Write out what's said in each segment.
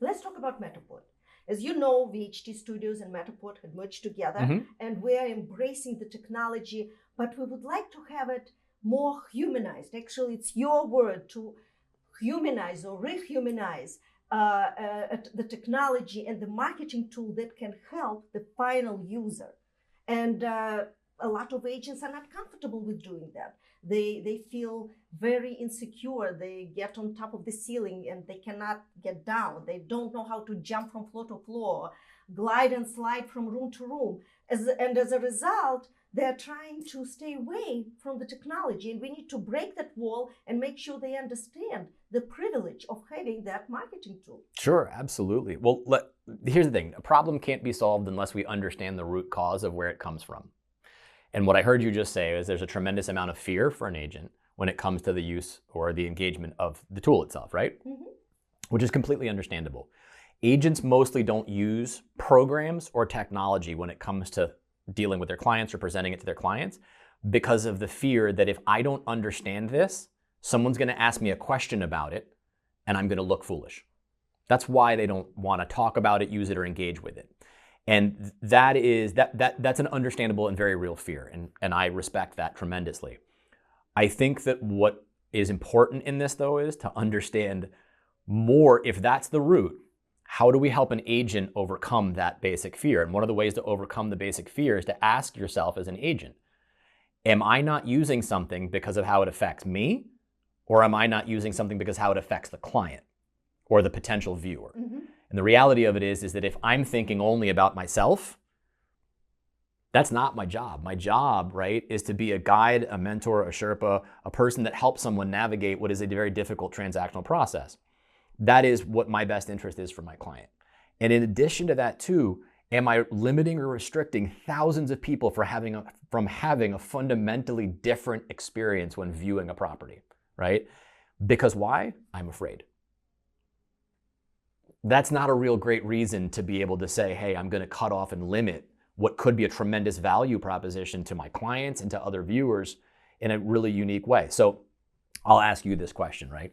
Let's talk about Matterport. As you know, VHT Studios and Matterport had merged together, and we're embracing the technology, but we would like to have it more humanized. Actually, it's your word, to humanize or rehumanize the technology and the marketing tool that can help the final user. And a lot of agents are not comfortable with doing that. They feel very insecure. They get on top of the ceiling and they cannot get down. They don't know how to jump from floor to floor, glide and slide from room to room. And as a result, they're trying to stay away from the technology. And we need to break that wall and make sure they understand the privilege of having that marketing tool. Sure, absolutely. Well, here's the thing. A problem can't be solved unless we understand the root cause of where it comes from. And what I heard you just say is there's a tremendous amount of fear for an agent when it comes to the use or the engagement of the tool itself, right? Which is completely understandable. Agents mostly don't use programs or technology when it comes to dealing with their clients or presenting it to their clients because of the fear that if I don't understand this, someone's going to ask me a question about it and I'm going to look foolish. That's why they don't want to talk about it, use it, or engage with it. And that's an understandable and very real fear, and I respect that tremendously. I think that what is important in this, though, is to understand more, if that's the root, how do we help an agent overcome that basic fear? And one of the ways to overcome the basic fear is to ask yourself as an agent, am I not using something because of how it affects me, or am I not using something because how it affects the client or the potential viewer? And the reality of it is that if I'm thinking only about myself, that's not my job. My job, right, is to be a guide, a mentor, a Sherpa, a person that helps someone navigate what is a very difficult transactional process. That is what my best interest is for my client. And in addition to that too, am I limiting or restricting thousands of people from having a fundamentally different experience when viewing a property, right? Because why? I'm afraid. That's not a real great reason to be able to say, hey, I'm going to cut off and limit what could be a tremendous value proposition to my clients and to other viewers in a really unique way. So I'll ask you this question, right?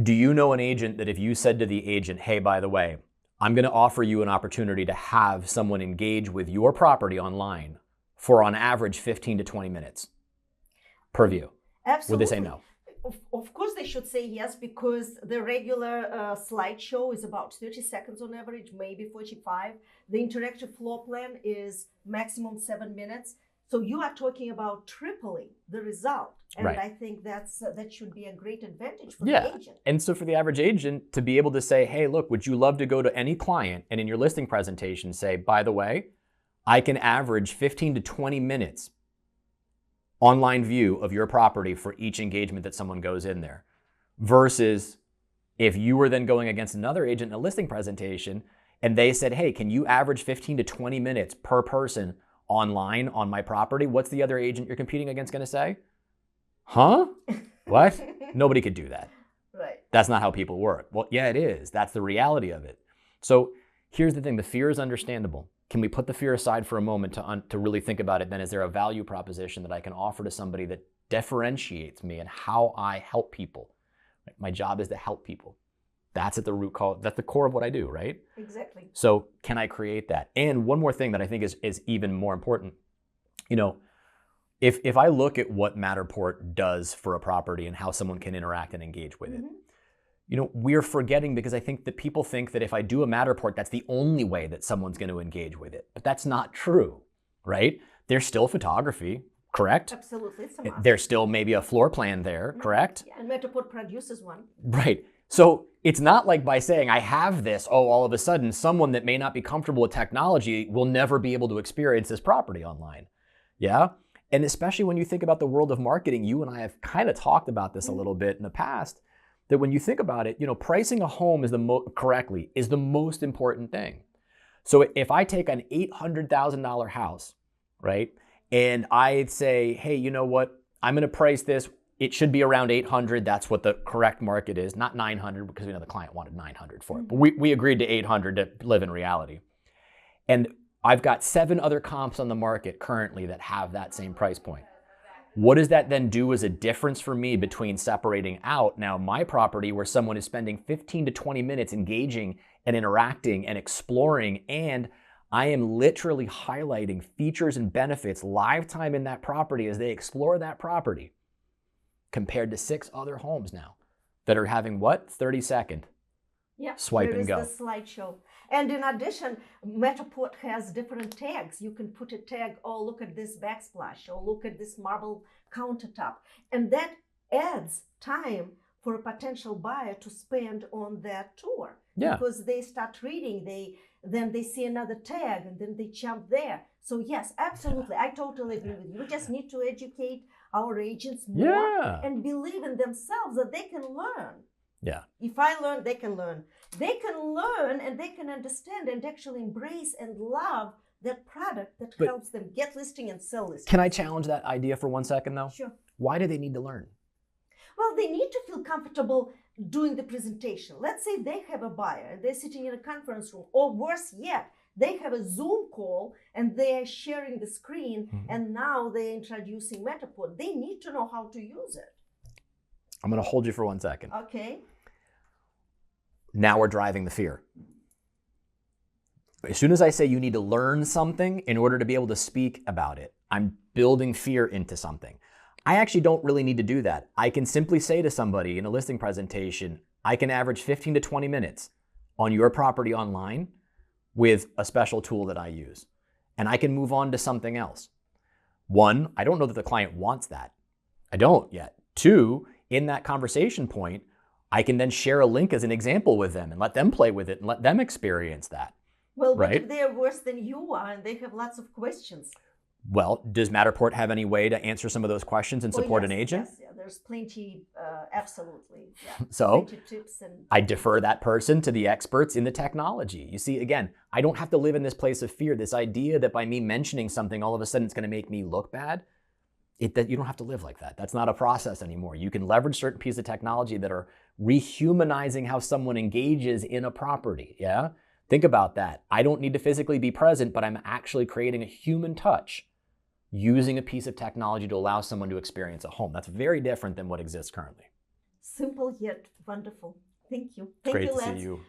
Do you know an agent that if you said to the agent, hey, by the way, I'm going to offer you an opportunity to have someone engage with your property online for on average 15 to 20 minutes per view? Absolutely. Would they say no? Of course they should say yes, because the regular slideshow is about 30 seconds on average, maybe 45. The interactive floor plan is maximum 7 minutes. So you are talking about tripling the result. And right. I think that should be a great advantage for the agent. And so for the average agent to be able to say, hey, look, would you love to go to any client and in your listing presentation say, by the way, I can average 15 to 20 minutes online view of your property for each engagement that someone goes in there. Versus if you were then going against another agent in a listing presentation and they said, hey, can you average 15 to 20 minutes per person online on my property? What's the other agent you're competing against going to say? Huh? What? Nobody could do that. Right. That's not how people work. Well, yeah, it is. That's the reality of it. So here's the thing. The fear is understandable. Can we put the fear aside for a moment to really think about it? Then is there a value proposition that I can offer to somebody that differentiates me and how I help people? My job is to help people. That's at the root cause. That's the core of what I do, right? Exactly. So can I create that? And one more thing that I think is even more important, you know, if I look at what Matterport does for a property and how someone can interact and engage with it, you know, we're forgetting, because I think that people think that if I do a Matterport, that's the only way that someone's going to engage with it. But that's not true, right? There's still photography, correct? Absolutely. There's still maybe a floor plan there, correct? Yeah, and Matterport produces one. Right. So it's not like by saying I have this, all of a sudden someone that may not be comfortable with technology will never be able to experience this property online. Yeah. And especially when you think about the world of marketing, you and I have kind of talked about this a little bit in the past, that when you think about it, you know, pricing a home is correctly is the most important thing. So if I take an $800,000 house, right, and I say, hey, you know what, I'm going to price this, it should be around 800. That's what the correct market is, not 900, because we know the client wanted 900 for it. But we agreed to 800 to live in reality. And I've got 7 other comps on the market currently that have that same price point. What does that then do as a difference for me between separating out now my property where someone is spending 15 to 20 minutes engaging and interacting and exploring, and I am literally highlighting features and benefits live time in that property as they explore that property, compared to 6 other homes now that are having what? 30-second swipe and go. There is the slideshow. And in addition, Matterport has different tags. You can put a tag, oh, look at this backsplash, or look at this marble countertop. And that adds time for a potential buyer to spend on that tour. Yeah. Because they start reading, then they see another tag, and then they jump there. So yes, absolutely, I totally agree with you. We just need to educate our agents more and believe in themselves that they can learn. Yeah. If I learn, they can learn. They can learn and they can understand and actually embrace and love that product that helps them get listing and sell listing. Can I challenge that idea for 1 second though? Sure. Why do they need to learn? Well, they need to feel comfortable doing the presentation. Let's say they have a buyer and they're sitting in a conference room, or worse yet, they have a Zoom call and they are sharing the screen, and now they're introducing Matterport. They need to know how to use it. I'm going to hold you for 1 second. Okay. Now we're driving the fear. As soon as I say you need to learn something in order to be able to speak about it, I'm building fear into something. I actually don't really need to do that. I can simply say to somebody in a listing presentation, I can average 15 to 20 minutes on your property online with a special tool that I use. And I can move on to something else. 1, I don't know that the client wants that. I don't yet. 2, in that conversation point, I can then share a link as an example with them and let them play with it and let them experience that. Well, what if they're worse than you are and they have lots of questions? Well, does Matterport have any way to answer some of those questions and support an agent? Yes, yeah, there's plenty, absolutely. Yeah. So plenty tips and I defer that person to the experts in the technology. You see, again, I don't have to live in this place of fear, this idea that by me mentioning something, all of a sudden it's going to make me look bad. That you don't have to live like that. That's not a process anymore. You can leverage certain pieces of technology that are rehumanizing how someone engages in a property. Yeah? Think about that. I don't need to physically be present, but I'm actually creating a human touch using a piece of technology to allow someone to experience a home. That's very different than what exists currently. Simple yet wonderful. Thank you. It's great you, to Lance. see you.